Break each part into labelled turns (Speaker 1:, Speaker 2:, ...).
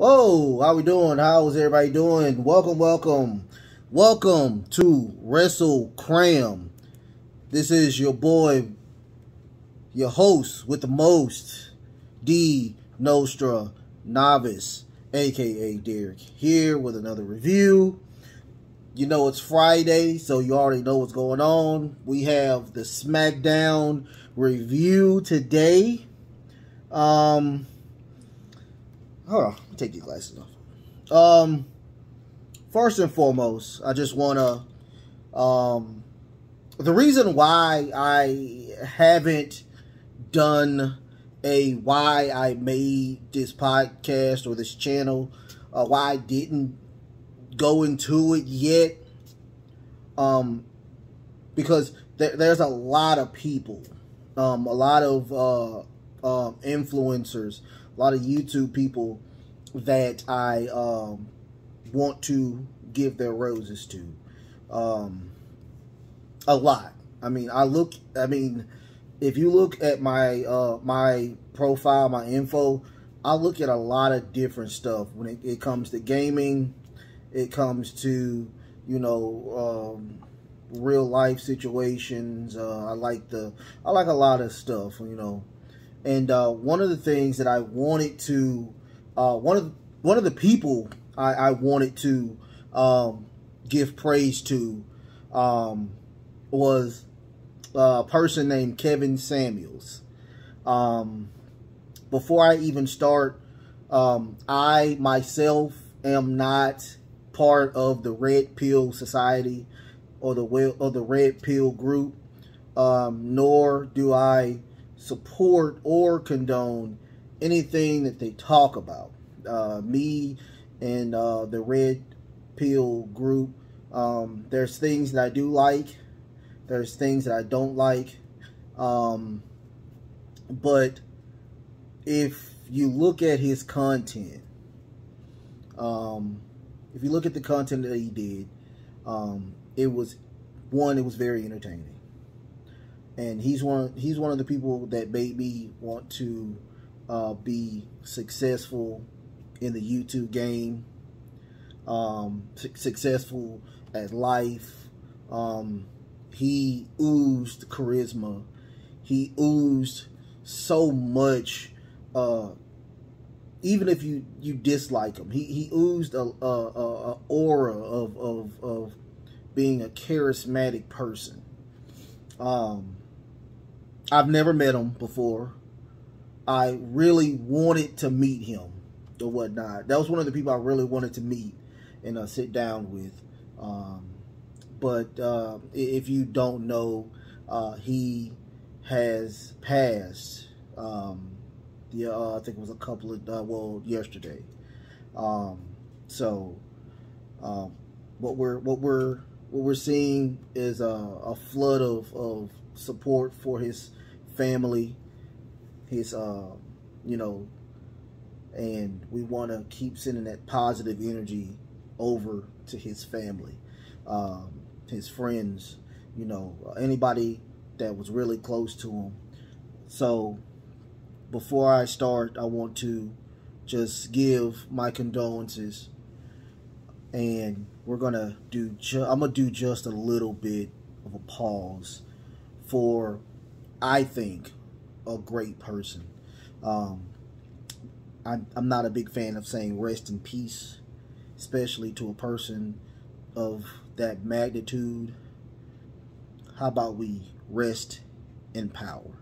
Speaker 1: Whoa, how we doing? How's everybody doing? Welcome to Wrestle Cram. This is your boy, your host with the most, D Nostra Novice, aka Derek, here with another review. You know it's Friday, so you already know what's going on. We have the Smackdown review today. Hold on, let me take these glasses off. First and foremost, I just want to, the reason why I haven't done why I made this podcast or this channel, why I didn't go into it yet, because there's a lot of people, a lot of influencers, a lot of YouTube people that I want to give their roses to. A lot. I mean, if you look at my my profile, my info, I look at a lot of different stuff when it comes to gaming. It comes to, you know, real life situations. I like a lot of stuff, you know. And one of the things that I wanted to, one of the people I wanted to give praise to was a person named Kevin Samuels. Before I even start, I myself am not part of the Red Pill Society or the Red Pill group, nor do I support or condone anything that they talk about. Me and the Red Pill group, there's things that I do like, there's things that I don't like, but if you look at his content, if you look at the content that he did, it was very entertaining. And he's one of the people that made me want to be successful in the YouTube game, successful at life. He oozed charisma. He oozed so much. Even if you dislike him, he oozed a aura of being a charismatic person. I've never met him before. I really wanted to meet him or whatnot. That was one of the people I really wanted to meet and sit down with. But if you don't know, he has passed. I think it was a couple of yesterday. So what we're seeing is a flood of support for his family, his you know, and we want to keep sending that positive energy over to his family, his friends, you know, anybody that was really close to him. So before I start, I want to just give my condolences, and we're gonna do I'm gonna do just a little bit of a pause for, I think, a great person. I'm not a big fan of saying rest in peace, especially to a person of that magnitude. How about we rest in power?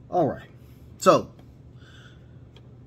Speaker 1: All right, so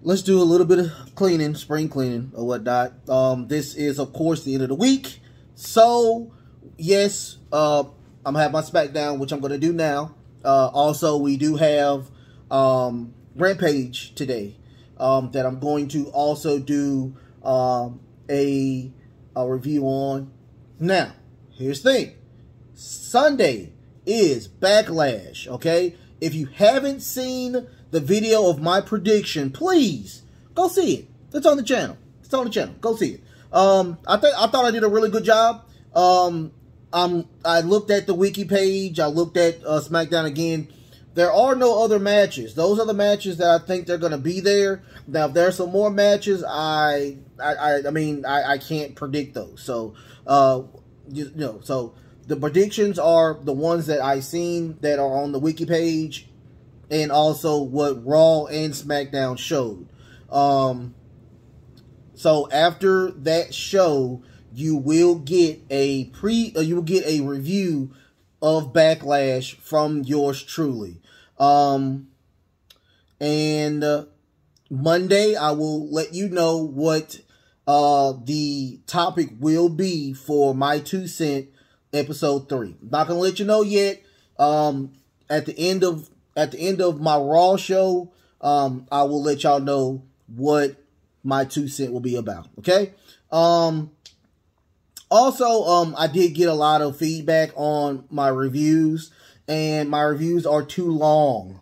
Speaker 1: let's do a little bit of cleaning, spring cleaning or whatnot. This is, of course, the end of the week. So, yes, I'm going to have my Smackdown, which I'm going to do now. Also, we do have Rampage today that I'm going to also do a review on. Now, here's the thing. Sunday is Backlash, okay? If you haven't seen the video of my prediction, please go see it. It's on the channel. It's on the channel. Go see it. I thought I did a really good job. I looked at the wiki page. I looked at SmackDown again. There are no other matches. Those are the matches that I think they're going to be there. Now, if there's some more matches, I mean, I can't predict those. So, so the predictions are the ones that I've seen that are on the wiki page, and also what Raw and SmackDown showed. So after that show, you will get a review of Backlash from yours truly. And Monday, I will let you know what the topic will be for my 2 cent episode 3. I'm not gonna let you know yet. At the end of my Raw show, I will let y'all know what my 2 cent will be about. Okay. Also, I did get a lot of feedback on my reviews, and my reviews are too long.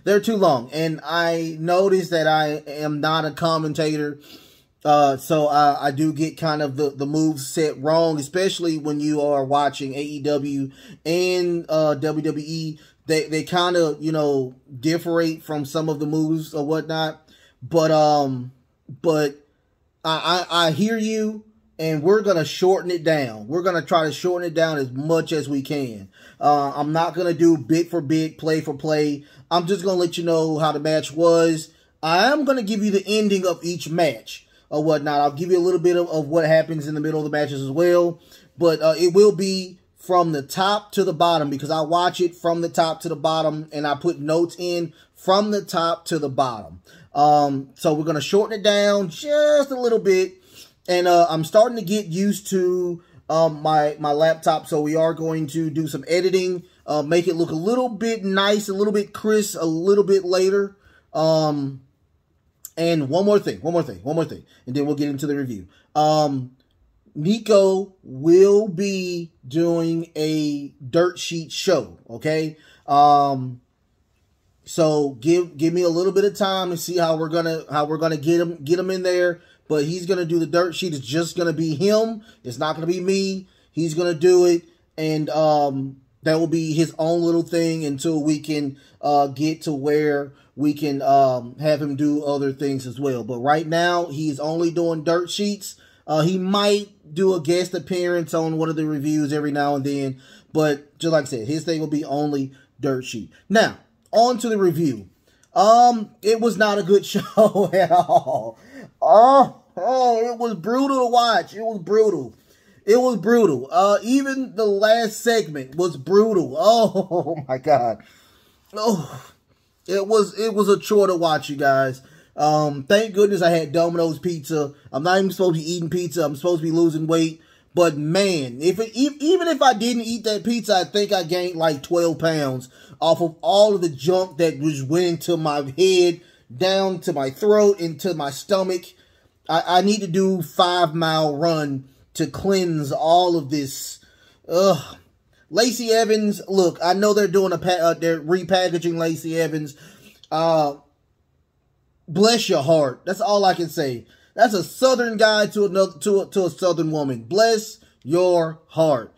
Speaker 1: They're too long, and I noticed that I am not a commentator, so I do get kind of the moves set wrong, especially when you are watching AEW and WWE. They kind of, differentiate from some of the moves or whatnot, but I hear you. And we're going to shorten it down. We're going to try to shorten it down as much as we can. I'm not going to do bit for bit, play for play. I'm just going to let you know how the match was. I am going to give you the ending of each match or whatnot. I'll give you a little bit of what happens in the middle of the matches as well. But it will be from the top to the bottom, because I watch it from the top to the bottom, and I put notes in from the top to the bottom. So we're going to shorten it down just a little bit. And I'm starting to get used to my laptop, so we are going to do some editing, make it look a little bit nice, a little bit crisp, a little bit later. And one more thing, and then we'll get into the review. Nico will be doing a dirt sheet show, okay? So give me a little bit of time to see how we're gonna get him in there. But he's going to do the dirt sheet. It's just going to be him. It's not going to be me. He's going to do it. And that will be his own little thing until we can get to where we can have him do other things as well. But right now, he's only doing dirt sheets. He might do a guest appearance on one of the reviews every now and then. But just like I said, his thing will be only dirt sheet. Now, on to the review. It was not a good show at all. It was brutal to watch. It was brutal. Even the last segment was brutal. Oh my God. Oh, it was a chore to watch, you guys. Thank goodness I had Domino's pizza. I'm not even supposed to be eating pizza. I'm supposed to be losing weight. But man, even if I didn't eat that pizza, I think I gained like 12 pounds off of all of the junk that was went into my head, down to my throat, into my stomach. I need to do 5-mile run to cleanse all of this. Lacey Evans, look, I know they're doing they're repackaging Lacey Evans. Bless your heart. That's all I can say. That's a Southern guy to a Southern woman. Bless your heart.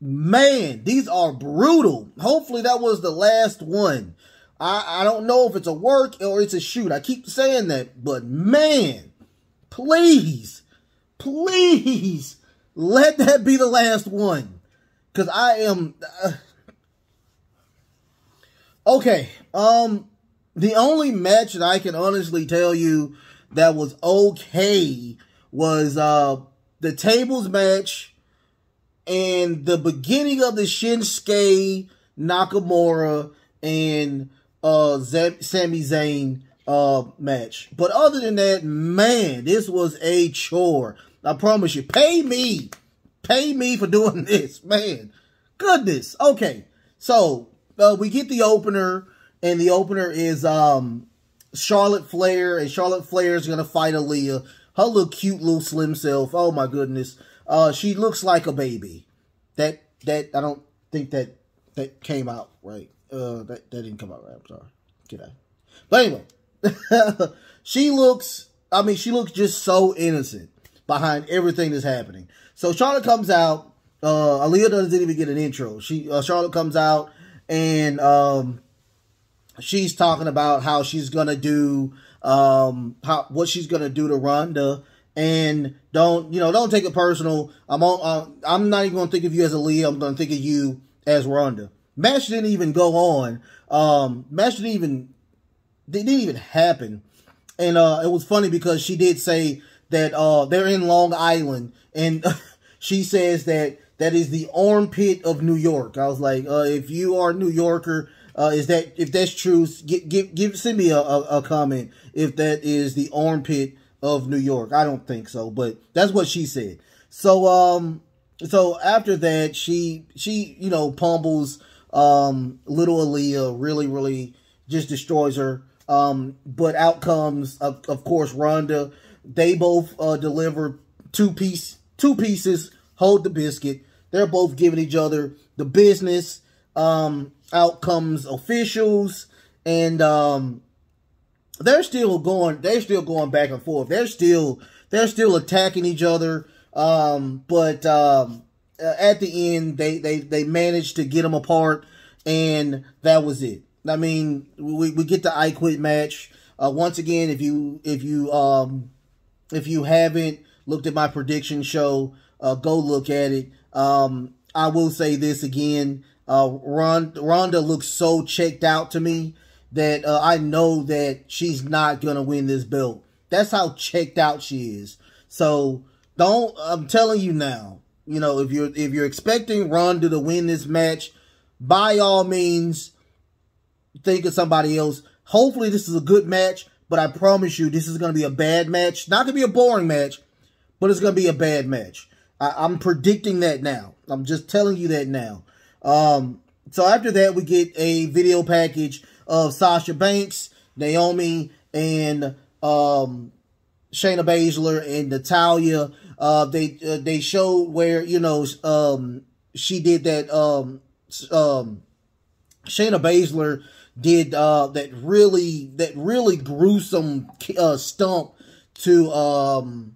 Speaker 1: Man, these are brutal. Hopefully that was the last one. I don't know if it's a work or it's a shoot. I keep saying that, but man, please let that be the last one. Because I am... Okay, the only match that I can honestly tell you that was okay was the tables match and the beginning of the Shinsuke Nakamura and Sami Zayn match. But other than that, man, this was a chore. I promise you. Pay me for doing this, man. Goodness. Okay, so we get the opener, and the opener is Charlotte Flair, and Charlotte Flair is going to fight Aaliyah. Her little cute little slim self. Oh my goodness. She looks like a baby. That I don't think that came out right. That didn't come out right. I'm sorry. Get out. But anyway, she looks just so innocent. behind everything that's happening. So Charlotte comes out. Aaliyah doesn't even get an intro. Charlotte comes out and she's talking about how she's gonna do what she's gonna do to Ronda. And don't take it personal. I'm not even gonna think of you as Aaliyah. I'm gonna think of you as Ronda. Match didn't even go on. Match didn't even happen. And it was funny because she did say that they're in Long Island, and she says that is the armpit of New York. I was like, if you are a New Yorker, if that's true, send me a comment if that is the armpit of New York. I don't think so, but that's what she said. So so after that, she pummels little Aaliyah, really just destroys her. But out comes of course Ronda. They both deliver two pieces, hold the biscuit. They're both giving each other the business. Out comes officials, and they're still going back and forth. They're still attacking each other. But at the end, they managed to get them apart, and that was it. I mean, we get the I Quit match. Once again, if you haven't looked at my prediction show, go look at it. I will say this again. Ronda looks so checked out to me that I know that she's not going to win this belt. That's how checked out she is. So I'm telling you now, if you're expecting Ronda to win this match, by all means, think of somebody else. Hopefully this is a good match, but I promise you this is going to be a bad match. Not going to be a boring match, but it's going to be a bad match. I'm predicting that now. I'm just telling you that now. So after that, we get a video package of Sasha Banks, Naomi, and Shayna Baszler and Natalya. They showed where she did that. Shayna Baszler did that really gruesome stump to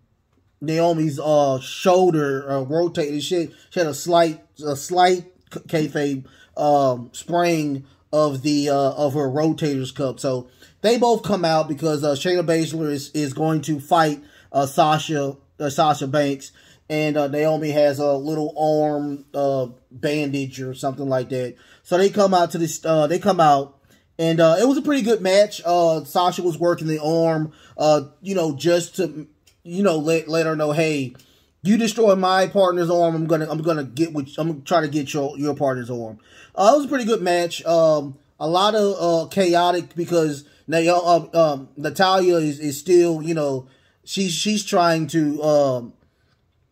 Speaker 1: Naomi's shoulder, rotated. She had a slight kayfabe spraying of her rotator's cup. So they both come out because Shayna Baszler is going to fight Sasha Banks, and Naomi has a little arm bandage or something like that. So they come out to this. They come out, and it was a pretty good match. Sasha was working the arm, just to let her know, hey, you destroy my partner's arm, I'm gonna try to get your partner's arm. It was a pretty good match. A lot of chaotic because Natalya is still, she's trying to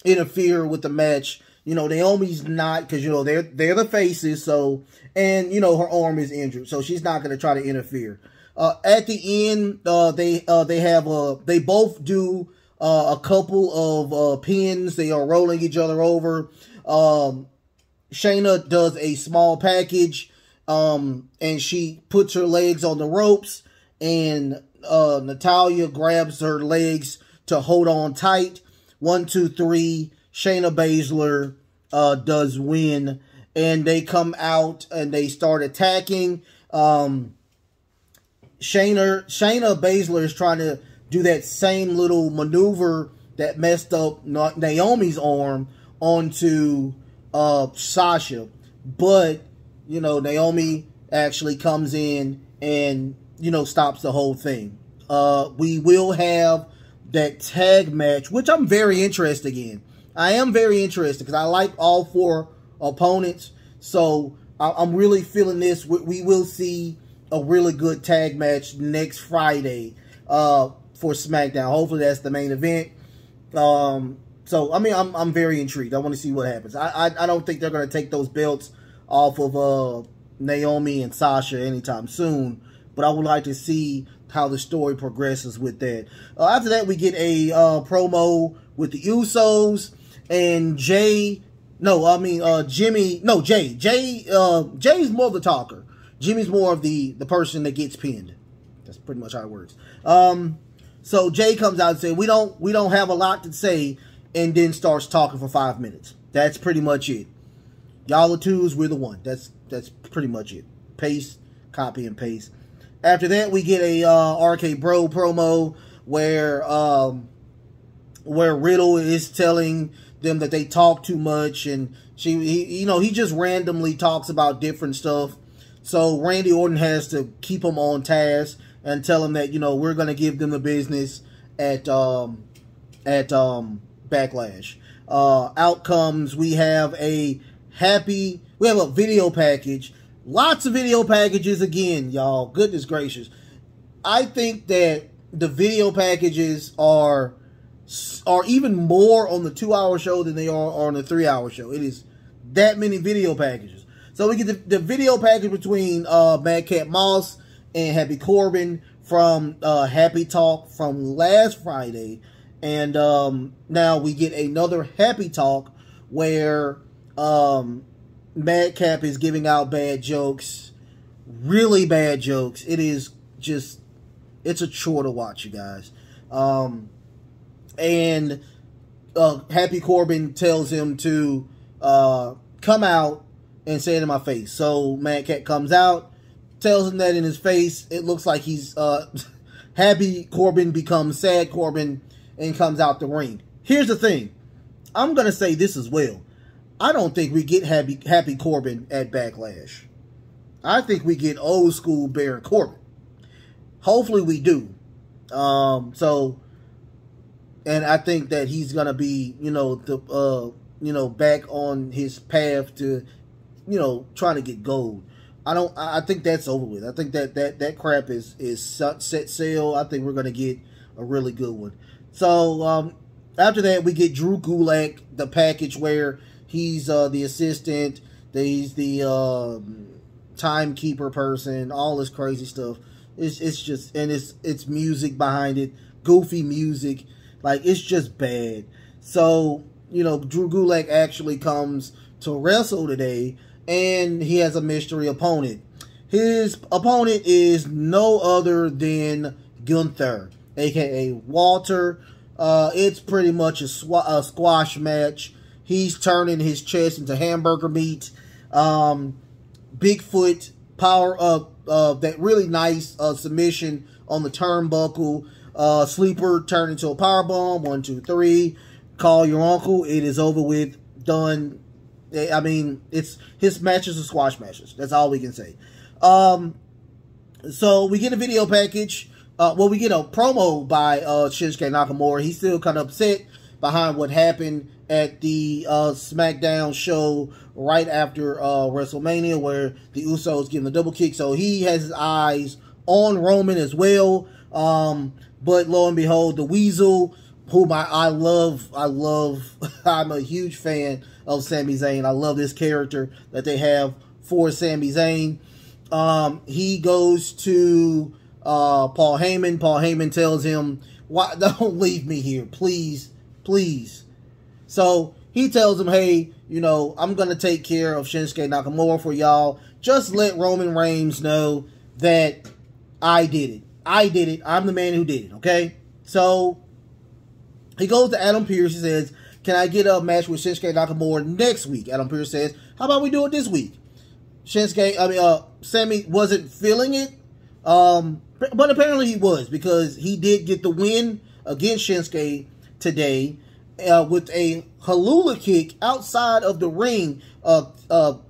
Speaker 1: interfere with the match. Naomi's not, because they're the faces. So, and her arm is injured, so she's not gonna try to interfere. At the end, they both do a couple of pins. They are rolling each other over. Shayna does a small package, and she puts her legs on the ropes, and Natalya grabs her legs to hold on tight. 1, 2, 3. Shayna Baszler does win, and they come out and they start attacking. Shayna Baszler is trying to do that same little maneuver that messed up Naomi's arm onto Sasha. But, Naomi actually comes in and, stops the whole thing. We will have that tag match, which I'm very interested in. I am very interested because I like all 4 opponents. So I'm really feeling this. We will see a really good tag match next Friday for SmackDown. Hopefully that's the main event. So I mean, I'm very intrigued. I want to see what happens. I don't think they're going to take those belts off of Naomi and Sasha anytime soon, but I would like to see how the story progresses with that. After that, we get a promo with the Usos and Jay. Jimmy. No, Jay. Jay's more of the talker. Jimmy's more of the person that gets pinned. That's pretty much how it works. So Jay comes out and says, we don't have a lot to say. and then starts talking for 5 minutes. That's pretty much it. Y'all the twos, we're the one. That's pretty much it. Paste, copy, and paste. After that, we get a RK Bro promo where Riddle is telling them that they talk too much, and he just randomly talks about different stuff. So Randy Orton has to keep him on task and tell him that, we're going to give them the business at Backlash. Outcomes, we have a video package. Lots of video packages again, y'all. Goodness gracious. I think that the video packages are even more on the 2-hour show than they are on the 3-hour show. It is that many video packages. So we get the video package between Madcap Moss and Happy Corbin from Happy Talk from last Friday. And now we get another Happy Talk where Madcap is giving out bad jokes. Really bad jokes. It is just, it's a chore to watch, you guys. And Happy Corbin tells him to come out and say it in my face. So Madcap comes out, tells him that in his face. It looks like he's Happy Corbin becomes Sad Corbin and comes out the ring. Here's the thing. I'm going to say this as well. I don't think we get Happy Corbin at Backlash. I think we get old school Baron Corbin. Hopefully we do. And I think that he's going to be, back on his path to, trying to get gold. I think that's over with. I think that crap is set sail. I think we're going to get a really good one. So, after that, we get Drew Gulak, the package where he's the assistant, he's the timekeeper person, all this crazy stuff. It's just, and it's music behind it, goofy music, like it's just bad. So, Drew Gulak actually comes to wrestle today, and he has a mystery opponent. His opponent is no other than Gunther, aka Walter. It's pretty much a squash match. He's turning his chest into hamburger meat. Bigfoot power up, that really nice submission on the turnbuckle. Sleeper turned into a powerbomb. 1, 2, 3. Call your uncle. It is over with. Done. I mean, his matches are squash matches. That's all we can say. So we get a video package. We get a promo by Shinsuke Nakamura. He's still kind of upset behind what happened at the Smackdown show right after WrestleMania, where the Usos give him the double kick. So he has his eyes on Roman as well. But lo and behold, the Weasel, whom I love, I'm a huge fan of Sami Zayn. I love this character that they have for Sami Zayn. He goes to Paul Heyman. Paul Heyman tells him, "Why don't leave me here, please, please." So he tells him, "Hey, I'm gonna take care of Shinsuke Nakamura for y'all. Just let Roman Reigns know that I did it. I did it. I'm the man who did it." Okay. So he goes to Adam Pearce. He says, "Can I get a match with Shinsuke Nakamura next week?" Adam Pearce says, "How about we do it this week?" Sami wasn't feeling it. But apparently he was, because he did get the win against Shinsuke today with a Halula kick outside of the ring,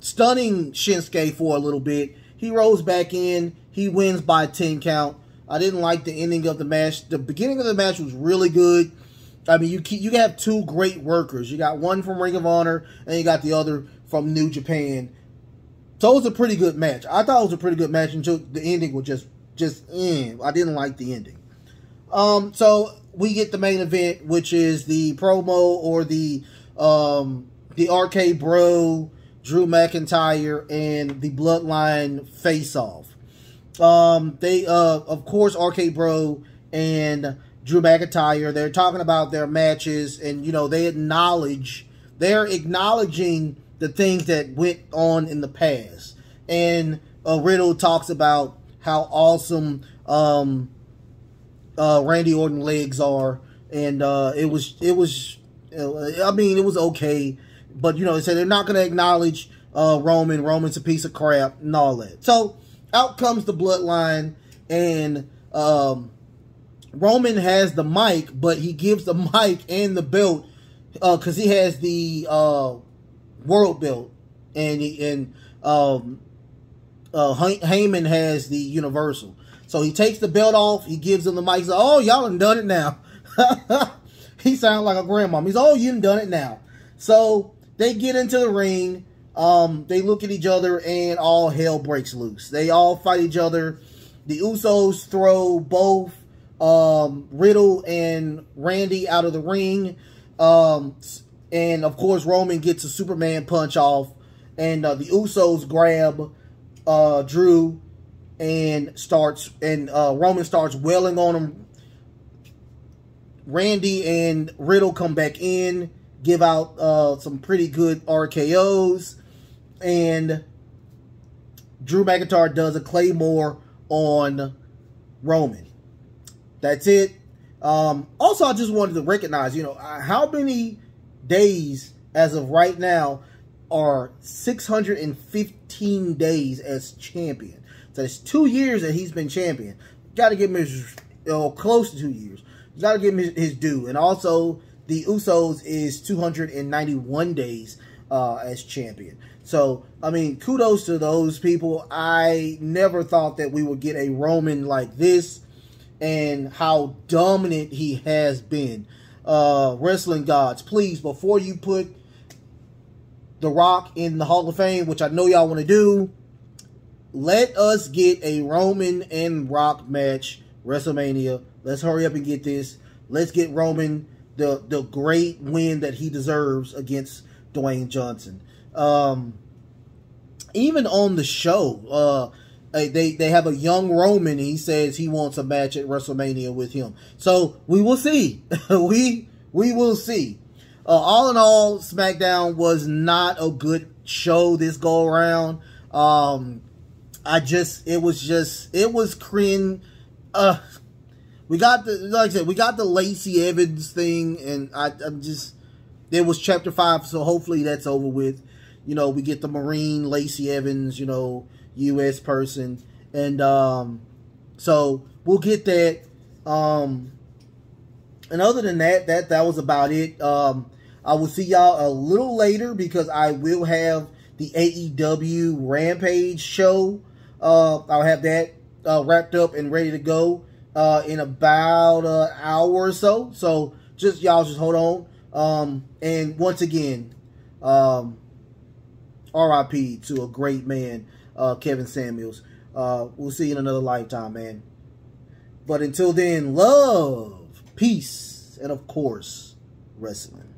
Speaker 1: stunning Shinsuke for a little bit. He rolls back in. He wins by 10 count. I didn't like the ending of the match. The beginning of the match was really good. I mean, you have two great workers. You got one from Ring of Honor, and you got the other from New Japan. So it was a pretty good match. I thought it was a pretty good match until the ending was just I didn't like the ending. So we get the main event, which is the promo or the RK Bro, Drew McIntyre, and the Bloodline face-off. They of course, RK Bro and Drew McIntyre, they're talking about their matches, and they're acknowledging the things that went on in the past. And Riddle talks about how awesome Randy Orton legs are, and it was I mean, it was okay, but you know, they said they're not going to acknowledge Roman. Roman's a piece of crap and all that. So out comes the Bloodline, and Roman has the mic, but he gives the mic and the belt because he has the world belt, and Heyman has the Universal. So he takes the belt off, he gives him the mic. He's like, oh, y'all done it now. He sounds like a grandmom. He's, oh, you done it now. So they get into the ring. They look at each other, and all hell breaks loose. They all fight each other. The Usos throw both Riddle and Randy out of the ring. And, of course, Roman gets a Superman punch off. And the Usos grab Drew and Roman starts wailing on him. Randy and Riddle come back in, give out some pretty good RKOs, and Drew McIntyre does a Claymore on Roman. That's it. Also, I just wanted to recognize, you know, how many days as of right now are 615 days as champion. So it's 2 years that he's been champion. Got to give him his, close to 2 years. You got to give him his due. And also, the Usos is 291 days as champion. So, I mean, kudos to those people. I never thought that we would get a Roman like this, and how dominant he has been. Wrestling gods, please, before you put The Rock in the Hall of Fame, which I know y'all want to do, let us get a Roman and Rock match, WrestleMania. Let's hurry up and get this. Let's get Roman the great win that he deserves against Dwayne Johnson. Even on the show, they have a young Roman. He says he wants a match at WrestleMania with him. So we will see. we will see. All in all, SmackDown was not a good show this go around. It was cringe. We got like I said, we got the Lacey Evans thing, and it was chapter 5, so hopefully that's over with. You know, we get the Marine Lacey Evans, you know, U.S. person, and so we'll get that. And other than that, that was about it. I will see y'all a little later because I will have the AEW Rampage show. I'll have that wrapped up and ready to go in about an hour or so. So y'all just hold on. And once again, RIP to a great man, Kevin Samuels. We'll see you in another lifetime, man. But until then, love, peace, and of course, wrestling.